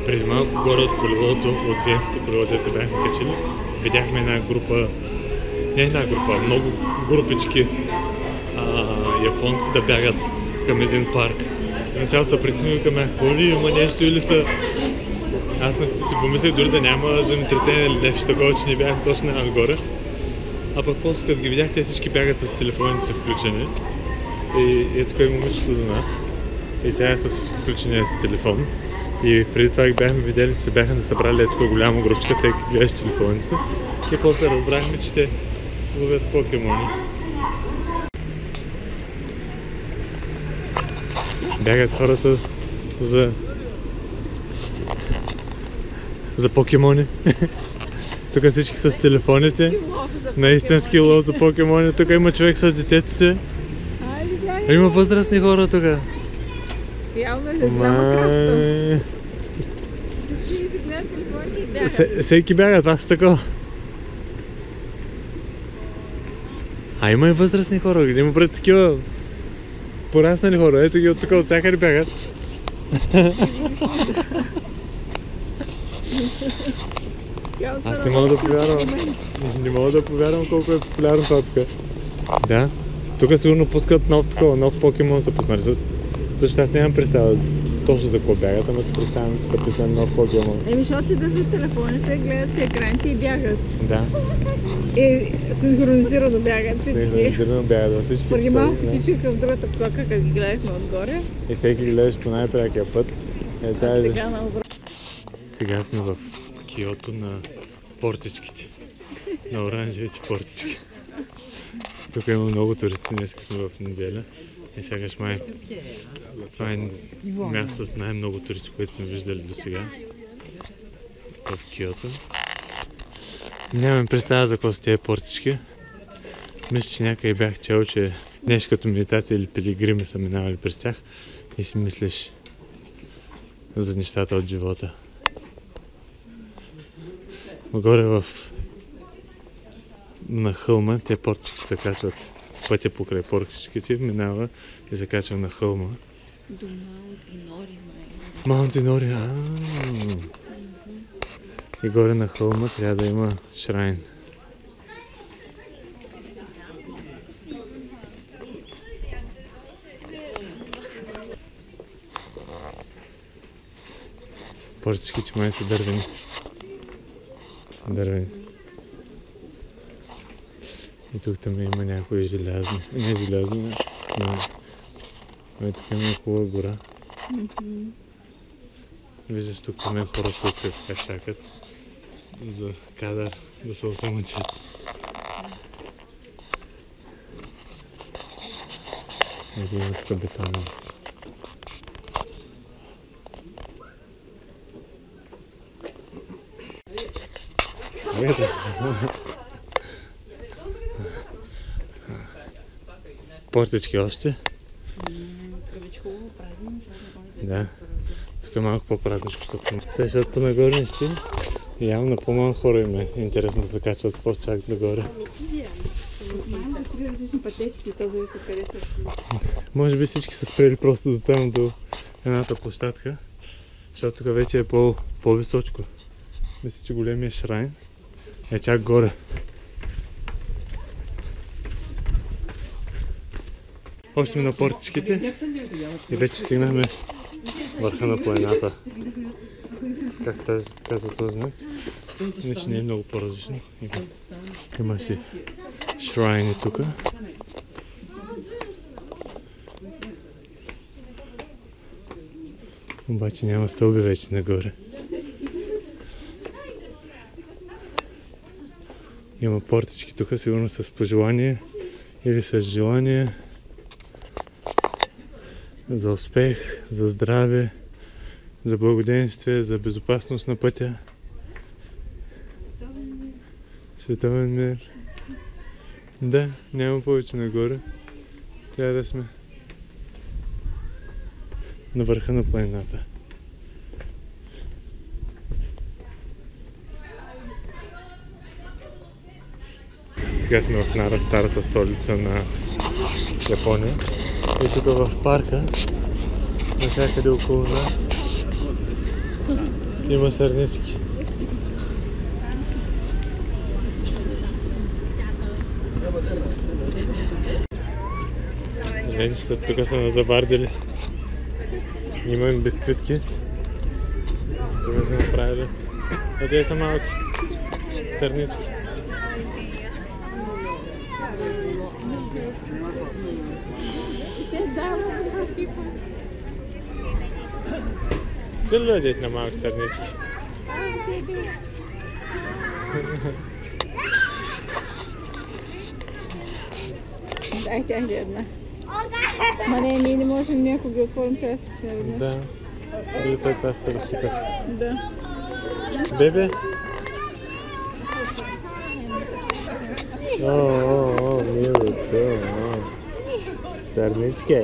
Преди малко горе от колелото, от генското колело, дето бяхме качили, видяхме една група, не една група, много групички японци да бягат към един парк. Начало се притесних, викаме, какво ли има нещо или са... Аз си помислях дори да няма земетресение или нещо такова, че не бях точно нагоре. А пък после като ги видях, те всички бягат с телефоните си включени. И тук е момичето до нас. И тя е с включения си телефон. И преди това ги бяхме видели, че се бяха насъбрали тук голяма групичка, всеки гледаше телефоните си. И после разбрахме, че те ловят покемони. Бягат хората за покемони. Тук всички с телефоните. На истински лов за покемони. Тук има човек с детето си. Има възрастни хора тук. Явно е голяма краста. Всеки бяга, това са такова. А има и възрастни хора, има пред такива пораснали хора. Ето ги от тук, от всякъде бягат. Аз не мога да повярвам. Не мога да повярвам колко е популярно това тук. Да. Тук сигурно пускат нов покемон са пуснали. Също аз нямам представа точно за какво бягат, ама се представям, че са пуснали нов покемон. Защото си държат телефоните, гледат си екраните и бягат. Да. И синхронизирано бягат всички. Синхронизирано бягат всички. Преди малко тичаха в другата посока, като ги гледахме отгоре. И всеки гледаш по най-прякия път. Сега наобратно. Сега сме в Киото на портичките. На оранжевите портички. Тук има много туристи, днес сме в неделя. И сега май това е място с най-много туристи, които сме виждали до сега в Киото. Нямам представа за какво са тези портички. Мисля, че някъде бях чел, че нещо като медитация или пилигрими са минавали през тях и си мислиш за нещата от живота. Горе на хълма тези портички се качват. Пътя покрай портичките минава и се качва на хълма. До Маунт-Инори. Маунт-Инори, И горе на хълма трябва да има шрайн. Портичките май са дървени. И тук там има някои желязни. Не желязни, но тук има хубава гора. Виждаш тук там хора, които се така чакат за кадър да се осъмъчат. Ето има тук бетона. Портички още. Тук вече хубаво празно. Да. Тук е малко по-празничко, защото ще по-нагоре нещи. И явно на по-малко хора им е интересно да се качват по-чак нагоре. Има 3 различни пътечки, то зависи къде са. Може би всички са спрели просто до там, до едната площадка. Защото тук вече е по-височко. Мисля, че големия шрайн е чак горе. Още сме на портичките и вече стигнахме върха на планината. Как казва този знак? Иначе не е много по-различно. Има си шрайни тук. Обаче няма стълби вече нагоре. Има портички тук, сигурно с пожелание или с желание за успех, за здраве, за благоденствие, за безопасност на пътя. Световен мир. Да, няма повече нагоре. Трябва да сме на върха на планината. Сега сме в Нара, старата столица на Япония. И тук в парка, навсякъде около нас, Има сърнички. Ленчетата тук са назабардили. Има им бисквитки. Тук са направили. А те са малки сърнички. Искате ли да дадете на малки сърнички? Дайте една. Ма не, ние не можем някога да отворим тези сухи наведнъж. Да. Или след това ще се разсипат. Да. Бебе? О, милото. Сърнички.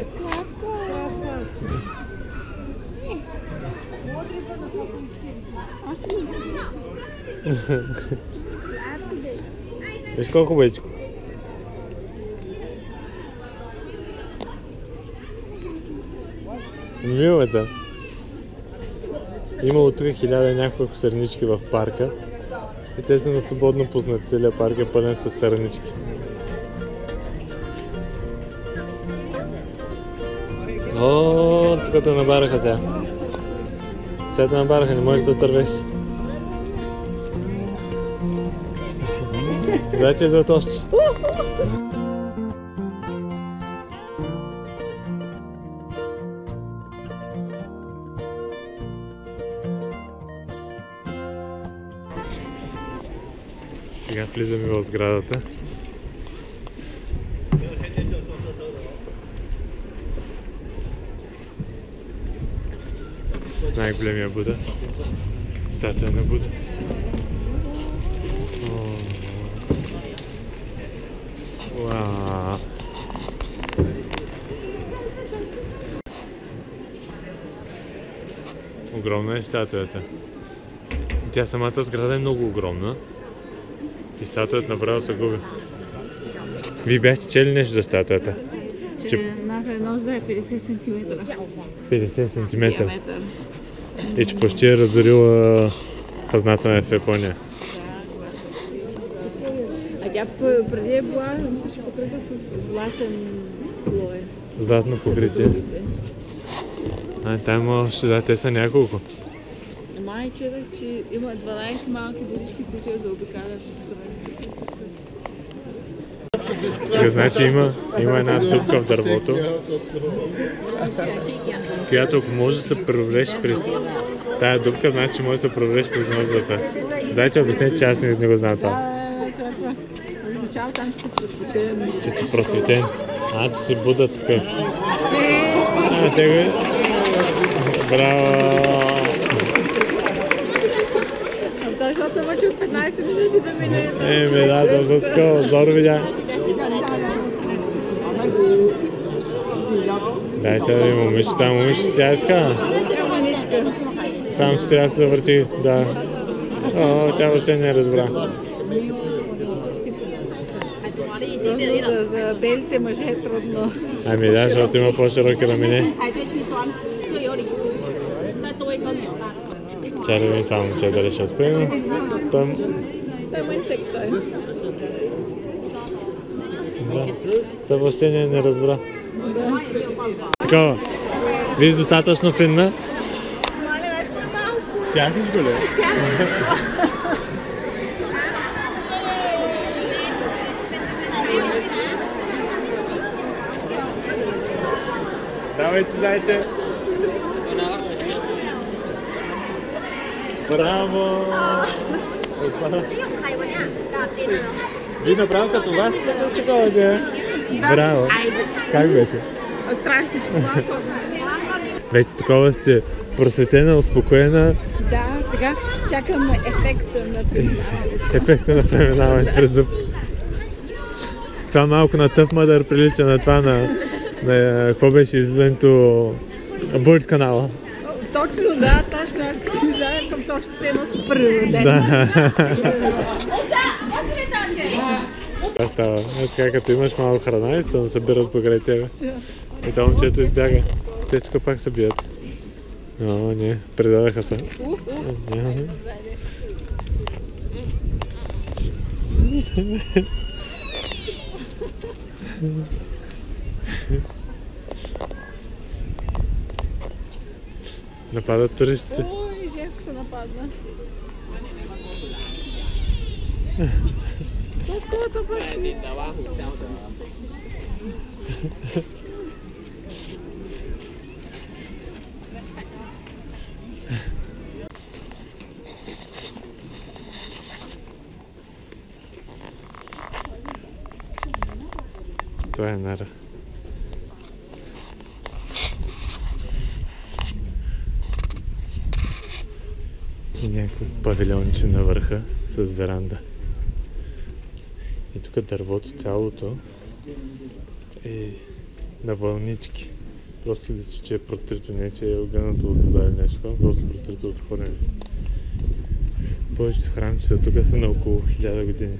Виж колко бечко. Милата. Имало тук 1000 няколко сърнички в парка. И те са на свободно пуснати. Целият парк е пълен с сърнички. О, тук те набараха сега. Сега те набараха, не можеш да се отървеш. Значи идват още. Сега влизаме в сградата. С най-големия Буда. Статуя на Буда. Вау! Огромна е статуята. Тя самата сграда е много огромна. И статуята направо се губи. Вие бяхте чели нещо за статуята? Че нос да е 50 см. 50 см. И че почти е разорила хазната на Япония. А тя преди е била, мисля, че покрита с златен слой. Златно покритие. Там има още, да, те са няколко. Май четах, че има 12 малки будички, които я заобикалят Чакай, значи има една дупка в дървото, която ако може да се превреш през тая дупка, значи че може да се превреш през нозата. Знаете, обяснете, че аз не го знам това. Означава там, че си просветен. Че си просветен. Че си Буда такъв. Те го... Браво! Защото се мъчи от 15 минути да мине. Да, точно такова. Зор видях. Дай сега да ви момиче. Там момиче сега е така. Само, че трябва да се завърти. Да. Тя въобще не разбра. За белите мъже е трудно. Да, защото има по-широки рамене. Чакай да видим това момче дали ще успее. Той е мънчек той. Да. Той въобще не разбра. Такова. Виж достатъчно финна. Тясничко ли? Тясничко. Давайте, зайче! Браво! Ви направо като вас такова да е. Браво! Как беше? Страшничко малко. Вече такова сте просветена, успокоена. Да, сега чакам ефекта на преминаването. Ефекта на преминаването през дъб. Това малко на Tough Mudder прилича на това на какво беше излизането Bird канала. Точно, да, точно. Аз като ми заедам точно се едно с природен. Да. Това става. Така като имаш малко храна и се насъбират покрай тебе. И това момчето избяга. Те тук пак се бият. О, не, предадаха се. Няма. Нападат туристи. Ой, женската нападна. Колкото пъти. Това е Нара. И някакво павилионче на върха с веранда. И тук дървото цялото е на вълнички. Просто личи, че е протрито, не че е огънато от вода или нещо, просто протрито от хорене. Повечето храмчета тук са на около 1000 години.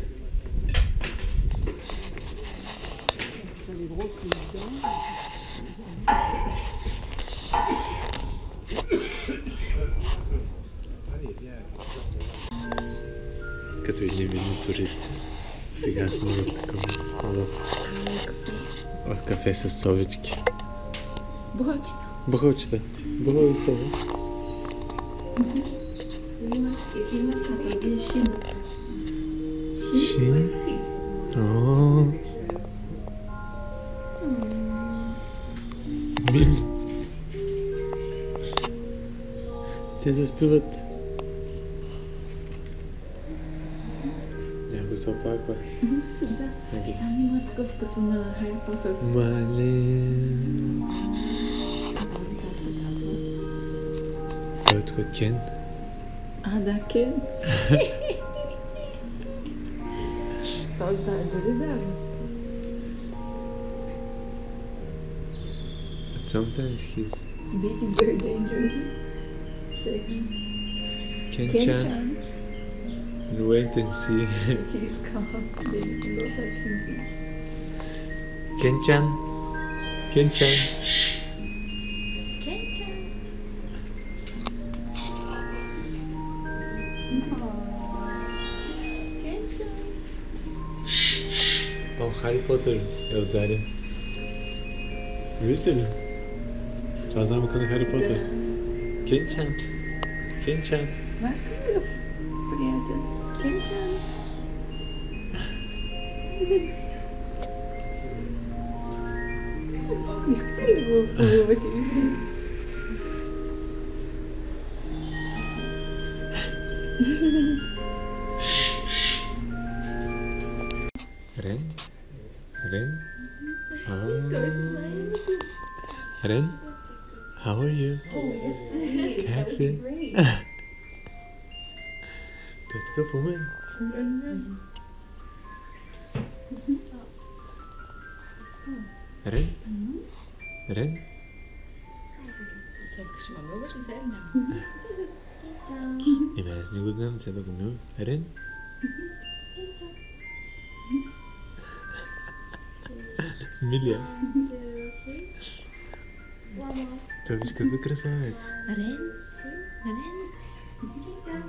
Като едни видни туристи. Сега сме в такова в кафе с совички. Бухалчета. Бухалчета. Бухалчета. Шин? О. Мили. Те заспиват. Някой се оплаква. Там има такъв като на Хари Потър. Малин. Този как се казва? Той е тук Кен. А, да, Кен. Този да е дори да. But sometimes he's... Big is very dangerous. Second. Ken-chan. And wait and see. He's calm. Then you can go touch his feet. Ken-chan. Ken-chan. Ken-chan. Ken-chan. О, Хари Потър е отзади. Виждате ли? Това е замъка на Хари Потър. Кен-чан. Кен-чан. Знаеш какъв приятел? Кен-чан. Искаш ли да го полюбиш? Рен? Рен? Той се знае името. Рен? How are you? Как си? Той е такъв умен. Рен? Рен? Тя викаше, ма милваш ли седна? Еми аз не го знам, сега да го милвам. Рен? Милия. Той виж какъв е красавец. Рен? Рен?